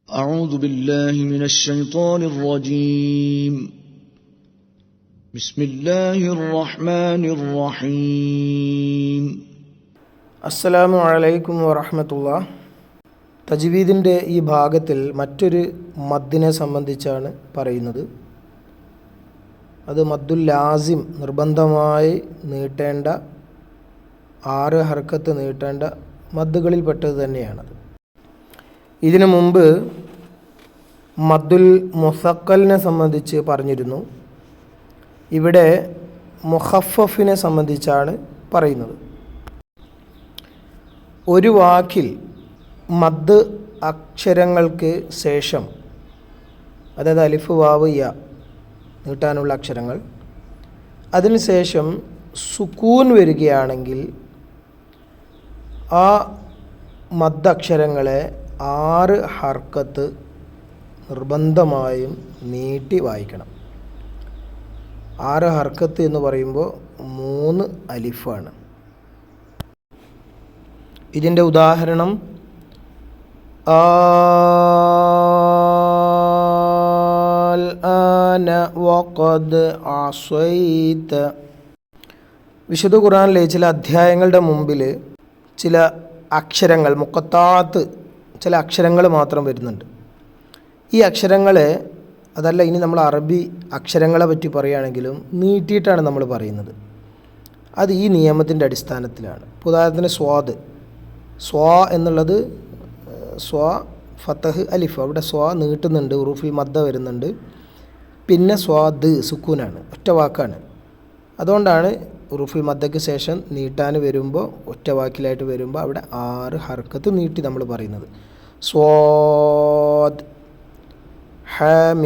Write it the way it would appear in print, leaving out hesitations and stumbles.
أعوذ بالله من الشيطان الرجيم بسم الله الرحمن الرحيم അസ്സലാമു അലൈക്കും വറഹ്മത്തുള്ളാഹ്. തജ്വീദിൻ്റെ ഈ ഭാഗത്തിൽ മറ്റൊരു മദ്ദിനെ സംബന്ധിച്ചാണ് പറയുന്നത്. അത് മദ്ദുൽ ലാസിം, നിർബന്ധമായി നീട്ടേണ്ട 6 ഹർക്കത്ത് നീട്ടേണ്ട മദ്ദുകളിൽപ്പെട്ടത് തന്നെയാണത്. ഇതിനു മുമ്പ് മദ്ദുൽ മുസക്കലിനെ സംബന്ധിച്ച് പറഞ്ഞിരുന്നു. ഇവിടെ മുഖഫഫിനെ സംബന്ധിച്ചാണ് പറയുന്നത്. ഒരു വാക്കിൽ മദ് അക്ഷരങ്ങൾക്ക് ശേഷം, അതായത് അലിഫ് വാവ് യ നീട്ടാനുള്ള അക്ഷരങ്ങൾ, അതിനുശേഷം സുക്കൂൻ വരികയാണെങ്കിൽ ആ മദ്ദക്ഷരങ്ങളെ 6 ഹർക്കത്ത് നിർബന്ധമായും നീട്ടി വായിക്കണം. 6 ഹർക്കത്ത് എന്ന് പറയുമ്പോൾ 3 അലിഫാണ്. ഇതിൻ്റെ ഉദാഹരണം ആന വഖദ് അസൈത. വിശുദ്ധ ഖുർആനിലെ ചില അധ്യായങ്ങളുടെ മുമ്പിൽ ചില അക്ഷരങ്ങൾ, മുഖത്താത്ത് ചില അക്ഷരങ്ങൾ മാത്രം വരുന്നുണ്ട്. ഈ അക്ഷരങ്ങളെ, അതല്ല ഇനി നമ്മൾ അറബി അക്ഷരങ്ങളെ പറ്റി പറയുകയാണെങ്കിലും നീട്ടിയിട്ടാണ് നമ്മൾ പറയുന്നത്. അത് ഈ നിയമത്തിൻ്റെ അടിസ്ഥാനത്തിലാണ്. ഉദാഹരണത്തിന് സ്വാ എന്നുള്ളത് സ്വാ ഫത്തഹ് അലിഫ്, അവിടെ സ്വാ നീട്ടുന്നുണ്ട്, ഉറൂഫിൽ മദ്ദ വരുന്നുണ്ട്. പിന്നെ സ്വാദ് സുക്കൂനാണ്, ഒറ്റ വാക്കാണ്. അതുകൊണ്ടാണ് ഉറൂഫുൽ മദ്ദയ്ക്ക് ശേഷം നീട്ടാൻ വരുമ്പോൾ, ഒറ്റ വാക്കിലായിട്ട് വരുമ്പോൾ അവിടെ 6 ഹർക്കത്ത് നീട്ടി നമ്മൾ പറയുന്നത്. സ്വാദ്, ഹമീം,